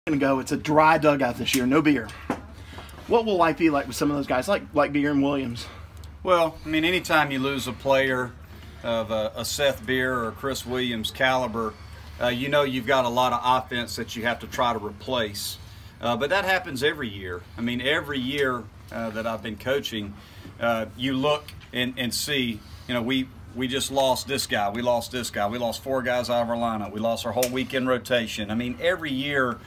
Gonna go. It's a dry dugout this year, no beer. What will life be like with some of those guys, like Beer and Williams? Well, I mean, anytime you lose a player of a Seth Beer or a Chris Williams caliber, you know you've got a lot of offense that you have to try to replace. But that happens every year. I mean, every year that I've been coaching, you look and see, you know, we just lost this guy, we lost this guy, we lost 4 guys out of our lineup, we lost our whole weekend rotation. I mean, every year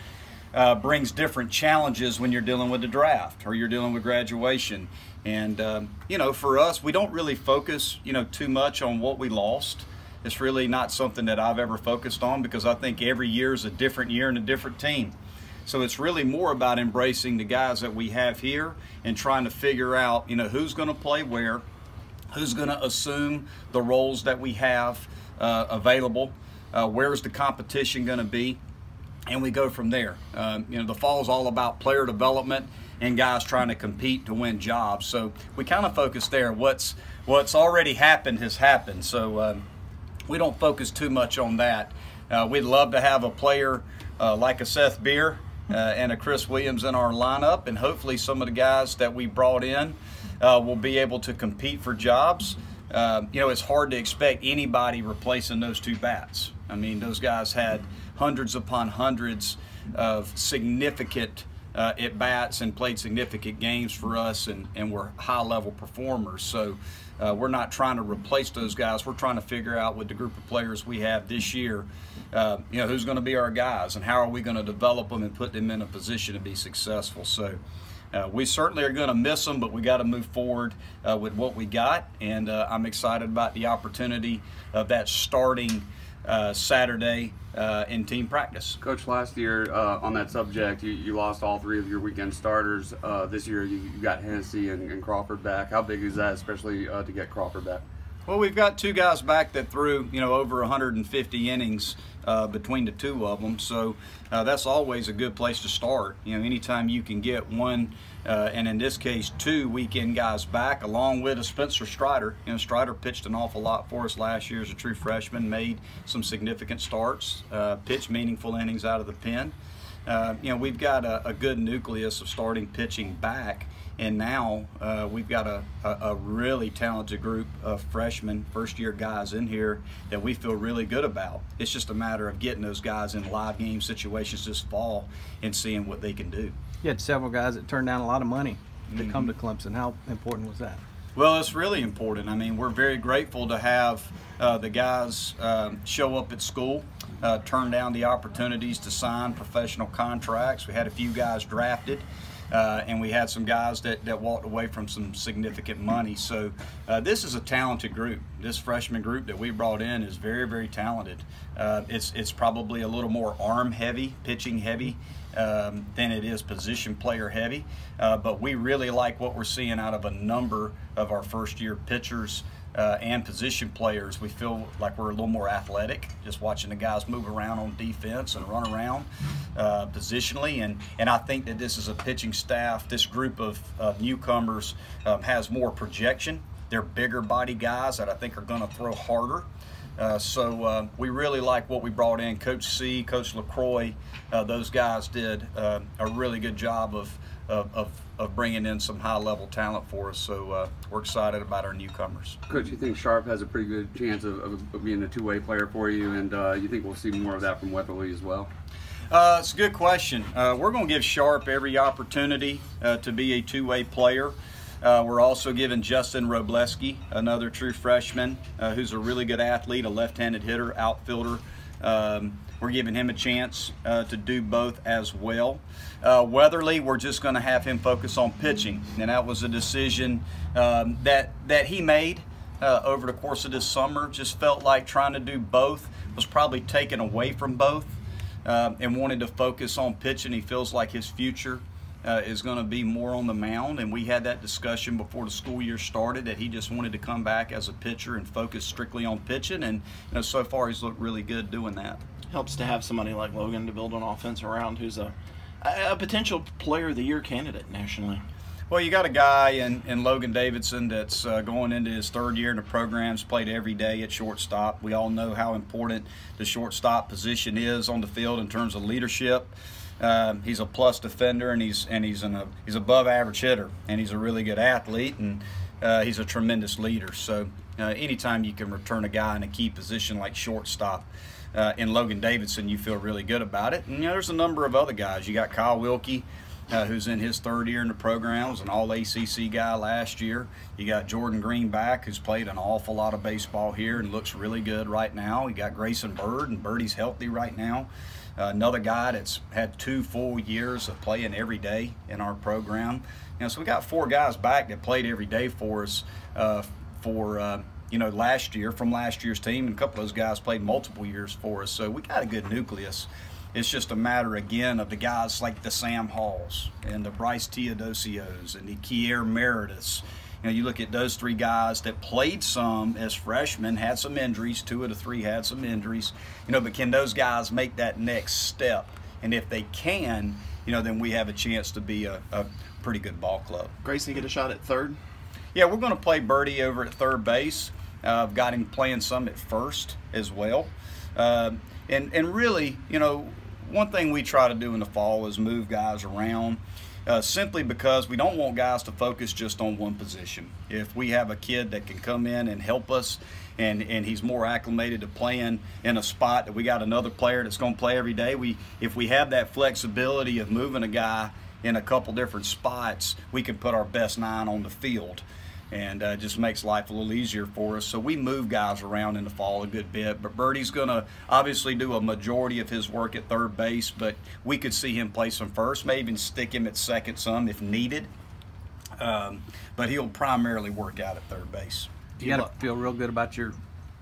brings different challenges when you're dealing with the draft or you're dealing with graduation. And, you know, for us, we don't really focus, you know, too much on what we lost. It's really not something that I've ever focused on, because I think every year is a different year and a different team. So it's really more about embracing the guys that we have here and trying to figure out, you know, who's going to play where, who's going to assume the roles that we have available, where's the competition going to be, and we go from there. You know, the fall is all about player development and guys trying to compete to win jobs. So we kind of focus there. What's already happened has happened. So we don't focus too much on that. We'd love to have a player like a Seth Beer and a Chris Williams in our lineup, and hopefully some of the guys that we brought in will be able to compete for jobs. You know, it's hard to expect anybody replacing those 2 bats. I mean, those guys had hundreds upon hundreds of significant at-bats and played significant games for us, and were high-level performers. So we're not trying to replace those guys. We're trying to figure out with the group of players we have this year, you know, who's going to be our guys and how are we going to develop them and put them in a position to be successful. So we certainly are going to miss them, but we got to move forward with what we got, and I'm excited about the opportunity of that starting Saturday in team practice. Coach, last year on that subject, you lost all 3 of your weekend starters. This year you got Hennessy and Crawford back. How big is that, especially to get Crawford back? Well, we've got 2 guys back that threw, you know, over 150 innings between the 2 of them. So that's always a good place to start. You know, anytime you can get 1, and in this case 2 weekend guys back, along with a Spencer Strider. You know, Strider pitched an awful lot for us last year as a true freshman, made some significant starts, pitched meaningful innings out of the pen. You know, we've got a good nucleus of starting pitching back. And now we've got a really talented group of freshmen, first-year guys in here that we feel really good about. It's just a matter of getting those guys in live game situations this fall and seeing what they can do. You had several guys that turned down a lot of money to come to Clemson. How important was that? Well, it's really important. I mean, we're very grateful to have the guys show up at school, turn down the opportunities to sign professional contracts. We had a few guys drafted. And we had some guys that walked away from some significant money. So this is a talented group. This freshman group that we brought in is very, very talented. It's probably a little more arm heavy, pitching heavy than it is position player heavy. But we really like what we're seeing out of a number of our first year pitchers and position players. We feel like we're a little more athletic, just watching the guys move around on defense and run around positionally. And I think that this is a pitching staff, this group of newcomers has more projection. They're bigger body guys that I think are going to throw harder. So we really like what we brought in. Coach C, Coach LaCroix, those guys did a really good job of bringing in some high-level talent for us. So we're excited about our newcomers. Coach, you think Sharp has a pretty good chance of being a 2-way player for you, and you think we'll see more of that from Weatherly as well? It's a good question. We're going to give Sharp every opportunity to be a 2-way player. We're also giving Justin Robleski, another true freshman, who's a really good athlete, a left-handed hitter, outfielder. We're giving him a chance to do both as well. Weatherly, we're just going to have him focus on pitching, and that was a decision that he made over the course of this summer. Just felt like trying to do both was probably taken away from both, and wanted to focus on pitching. He feels like his future is going to be more on the mound, and we had that discussion before the school year started that he just wanted to come back as a pitcher and focus strictly on pitching, and you know, so far he's looked really good doing that. Helps to have somebody like Logan to build an offense around, who's a potential player of the year candidate nationally. Well, you got a guy in Logan Davidson that's going into his 3rd year in the program's played every day at shortstop. We all know how important the shortstop position is on the field in terms of leadership. He's a plus defender, and he's above average hitter, and he's a really good athlete, and he's a tremendous leader. So anytime you can return a guy in a key position like shortstop in Logan Davidson, you feel really good about it. And there's a number of other guys. You got Kyle Wilkie, who's in his 3rd year in the program, was an all-ACC guy last year. You got Jordan Greenback, who's played an awful lot of baseball here and looks really good right now. You got Grayson Bird, and Birdie's healthy right now. Another guy that's had 2 full years of playing every day in our program. So we got 4 guys back that played every day for us last year, from last year's team, and a couple of those guys played multiple years for us. So we got a good nucleus. It's just a matter, again, of the guys like the Sam Halls and the Bryce Teodosios and the Kier Merediths. You look at those 3 guys that played some as freshmen, had some injuries. 2 of the 3 had some injuries. But can those guys make that next step? And if they can, then we have a chance to be a pretty good ball club. Grayson get a shot at 3rd? Yeah, we're going to play Birdie over at 3rd base. I've got him playing some at 1st as well. And really, one thing we try to do in the fall is move guys around, simply because we don't want guys to focus just on one position. If we have a kid that can come in and help us, and he's more acclimated to playing in a spot that we got another player that's going to play every day, if we have that flexibility of moving a guy in a couple different spots, we can put our best 9 on the field. And just makes life a little easier for us. So we move guys around in the fall a good bit. But Birdie's going to obviously do a majority of his work at 3rd base, but we could see him play some 1st, maybe even stick him at 2nd some if needed. But he'll primarily work out at 3rd base. You got to feel real good about your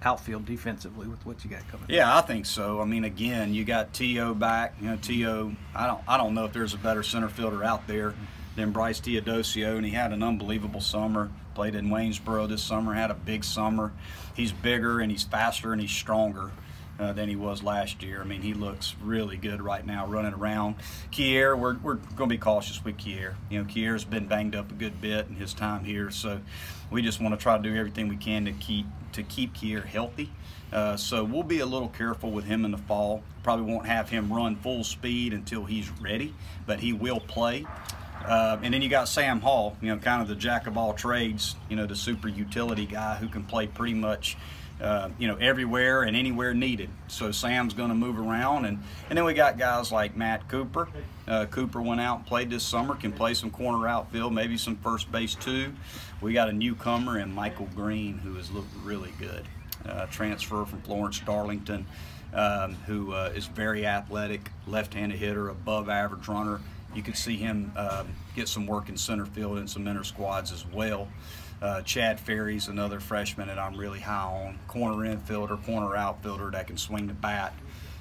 outfield defensively with what you got coming. Yeah, I think so. I mean, again, you got T.O. back. T.O., I don't know if there's a better center fielder out there than Bryce Teodosio, and he had an unbelievable summer. Played in Waynesboro this summer, had a big summer. He's bigger and he's faster and he's stronger than he was last year. I mean, he looks really good right now running around. Kier, we're going to be cautious with Kier. Kier's been banged up a good bit in his time here, so we just want to try to do everything we can to keep Kier healthy. So we'll be a little careful with him in the fall. Probably won't have him run full speed until he's ready, but he will play. And then you got Sam Hall, kind of the jack of all trades, the super utility guy who can play pretty much, everywhere and anywhere needed. So Sam's going to move around. And then we got guys like Matt Cooper. Cooper went out and played this summer, can play some corner outfield, maybe some 1st base too. We got a newcomer in Michael Green who has looked really good. Transfer from Florence Darlington, who is very athletic, left-handed hitter, above average runner. You could see him get some work in center field and some inner squads as well. Chad Ferry's another freshman that I'm really high on. Corner infielder, corner outfielder that can swing the bat.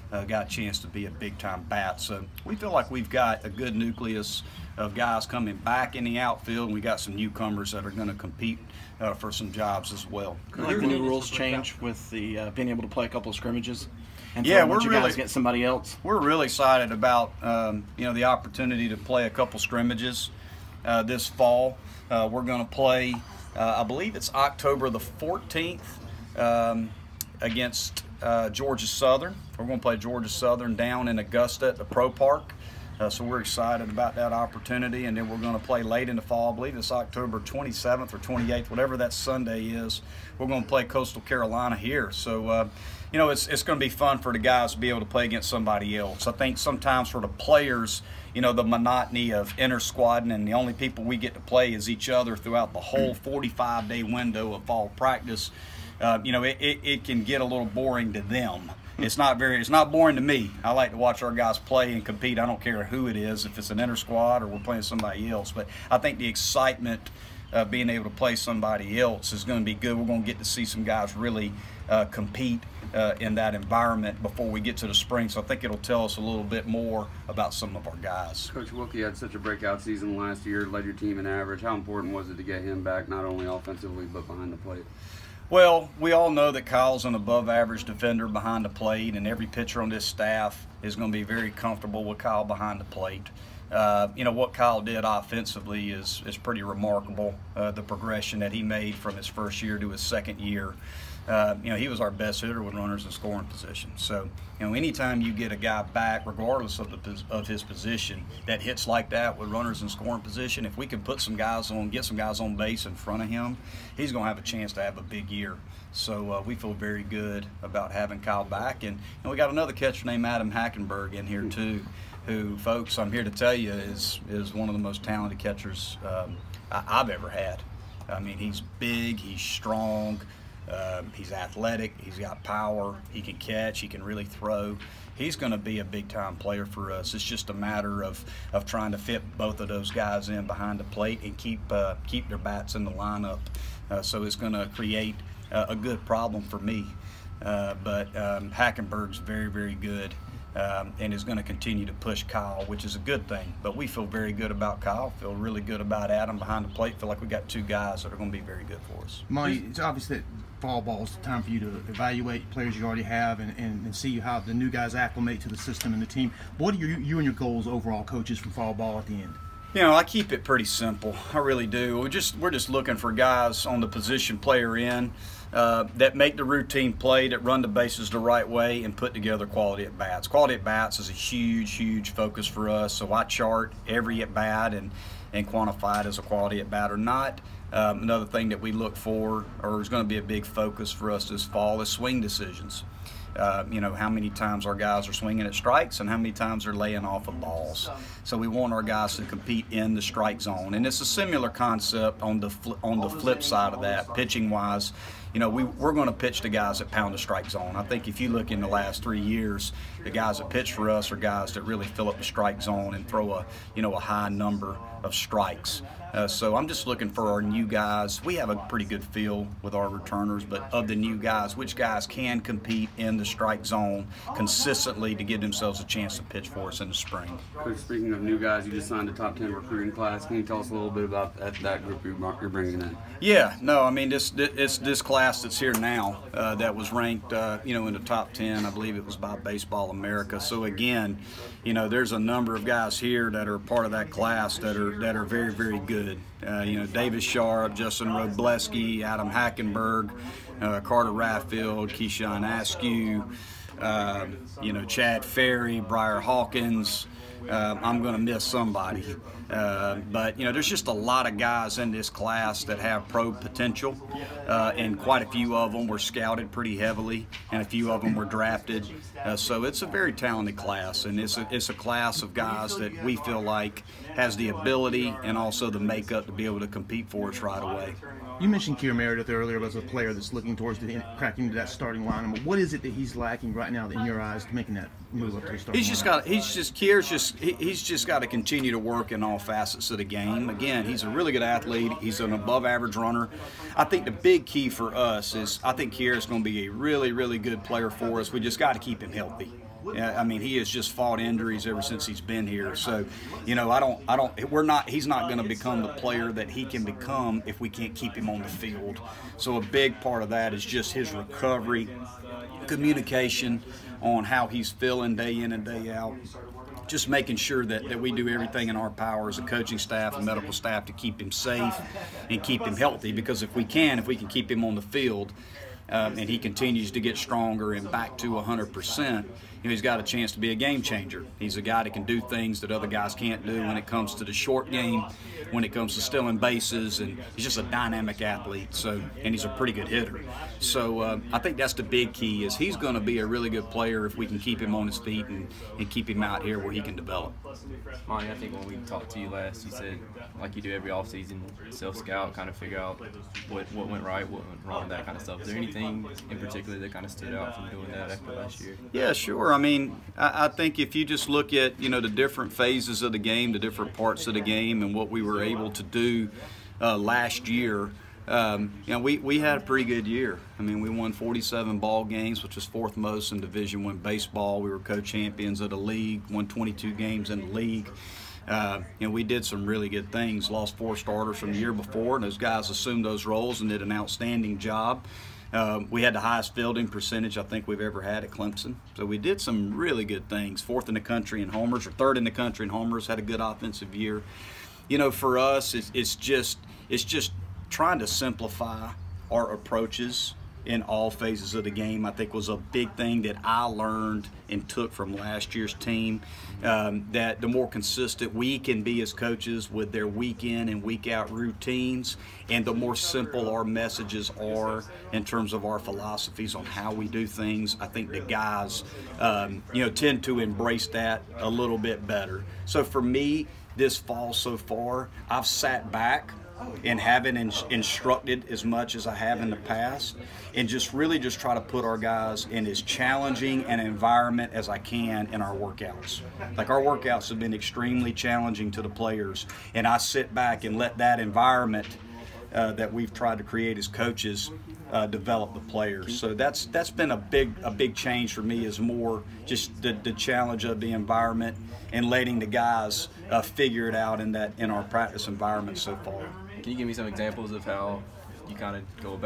Got a chance to be a big-time bat. So we feel like we've got a good nucleus of guys coming back in the outfield, and we got some newcomers that are going to compete for some jobs as well. I like the new rules change with the being able to play a couple of scrimmages. And yeah, we're really guys get somebody else. We're really excited about the opportunity to play a couple scrimmages this fall. We're going to play, I believe it's October the 14th against Georgia Southern. We're going to play Georgia Southern down in Augusta at the Pro Park. So we're excited about that opportunity, and then we're going to play late in the fall. I believe it's October 27th or 28th, whatever that Sunday is. We're going to play Coastal Carolina here. So, it's going to be fun for the guys to be able to play against somebody else. I think sometimes for the players, the monotony of inter-squadding and the only people we get to play is each other throughout the whole 45-day window of fall practice, it can get a little boring to them. It's not boring to me. I like to watch our guys play and compete. I don't care who it is, if it's an inter-squad or we're playing somebody else. But I think the excitement of being able to play somebody else is going to be good. We're going to get to see some guys really compete in that environment before we get to the spring. So I think it'll tell us a little bit more about some of our guys. Coach Wilkie had such a breakout season last year, led your team in average. How important was it to get him back, not only offensively but behind the plate? Well, we all know that Kyle's an above-average defender behind the plate, and every pitcher on this staff is going to be very comfortable with Kyle behind the plate. What Kyle did offensively is pretty remarkable, the progression that he made from his first year to his second year. you know, he was our best hitter with runners in scoring position. So, you know, anytime you get a guy back, regardless of his position, that hits like that with runners in scoring position, if we can put some guys on, get some guys on base in front of him, he's going to have a chance to have a big year. So we feel very good about having Kyle back. And we got another catcher named Adam Hackenberg in here too, who, folks, I'm here to tell you is one of the most talented catchers I've ever had. I mean, he's big, he's strong, he's athletic, he's got power, he can catch, he can really throw. He's going to be a big-time player for us. It's just a matter of trying to fit both of those guys in behind the plate and keep their bats in the lineup. So it's going to create a good problem for me. But Hackenberg's very, very good. And is going to continue to push Kyle, which is a good thing. But we feel very good about Kyle, feel really good about Adam behind the plate, feel like we got two guys that are going to be very good for us. Monte, it's obvious that fall ball is the time for you to evaluate players you already have and see how the new guys acclimate to the system and the team. What are you and your goals overall, coaches, from fall ball at the end? You know, I keep it pretty simple. I really do. We're just looking for guys on the position player end that make the routine play, that run the bases the right way, and put together quality at bats. Quality at bats is a huge, huge focus for us. So I chart every at bat and quantify it as a quality at bat or not. Another thing that we look for, or is going to be a big focus for us this fall, is swing decisions. You know, how many times our guys are swinging at strikes and how many times they're laying off of balls. So we want our guys to compete in the strike zone. And it's a similar concept on the flip side of that, pitching-wise. You know, we're going to pitch to guys that pound the strike zone. I think if you look in the last 3 years, the guys that pitch for us are guys that really fill up the strike zone and throw a high number of strikes. So I'm just looking for our new guys. We have a pretty good feel with our returners, but of the new guys, which guys can compete in the strike zone consistently to give themselves a chance to pitch for us in the spring. Coach, speaking of new guys, you just signed a top 10 recruiting class. Can you tell us a little bit about that group you're bringing in? Yeah, no, I mean, it's this class that's here now that was ranked, you know, in the top 10. I believe it was by Baseball America. So again, you know, there's a number of guys here that are part of that class that are very, very good. You know, Davis Sharp, Justin Robleski, Adam Hackenberg, Carter Rathfield, Keyshawn Askew, you know, Chad Ferry, Briar Hawkins. I'm going to miss somebody. But, you know, there's just a lot of guys in this class that have pro potential, and quite a few of them were scouted pretty heavily, and a few of them were drafted. So it's a very talented class, and it's a class of guys that we feel like has the ability and also the makeup to be able to compete for us right away. You mentioned Kier Meredith earlier as a player that's looking towards cracking into that starting lineup. What is it that he's lacking right now in your eyes to making that move up to the starting lineup? He's just got to continue to work in all facets of the game. Again, he's a really good athlete. He's an above-average runner. I think the big key for us is I think Kier is going to be a really, really good player for us. We just got to keep him healthy. I mean, he has just fought injuries ever since he's been here. So, you know, he's not going to become the player that he can become if we can't keep him on the field. So a big part of that is just his recovery, communication on how he's feeling day in and day out. Just making sure that we do everything in our power as a coaching staff and medical staff to keep him safe and keep him healthy, because if we can keep him on the field and he continues to get stronger and back to 100%, you know, he's got a chance to be a game changer. He's a guy that can do things that other guys can't do when it comes to the short game, when it comes to stealing bases, and he's just a dynamic athlete. So, and he's a pretty good hitter. So I think that's the big key, is he's going to be a really good player if we can keep him on his feet and keep him out here where he can develop. Monte, I think when we talked to you last, you said, like you do every offseason, self-scout, kind of figure out what went right, what went wrong, that kind of stuff. Is there anything in particular that kind of stood out from doing that after last year? Yeah, sure. I mean, I think if you just look at, you know, the different phases of the game, the different parts of the game, and what we were able to do last year, you know, we had a pretty good year. I mean, we won 47 ball games, which was fourth most in Division I baseball. We were co-champions of the league, won 22 games in the league. You know, we did some really good things. Lost 4 starters from the year before, and those guys assumed those roles and did an outstanding job. We had the highest fielding percentage I think we've ever had at Clemson. So we did some really good things. 4th in the country in homers, or 3rd in the country in homers. Had a good offensive year. You know, for us, it's just trying to simplify our approaches in all phases of the game, I think was a big thing that I learned and took from last year's team. That the more consistent we can be as coaches with their week in and week out routines, and the more simple our messages are in terms of our philosophies on how we do things, I think the guys tend to embrace that a little bit better. So for me, this fall so far, I've sat back and haven't instructed as much as I have in the past, and just try to put our guys in as challenging an environment as I can in our workouts. Like, our workouts have been extremely challenging to the players, and I sit back and let that environment that we've tried to create as coaches develop the players. So that's been a big change for me, is more just the challenge of the environment and letting the guys figure it out in our practice environment so far. Can you give me some examples of how you kind of go about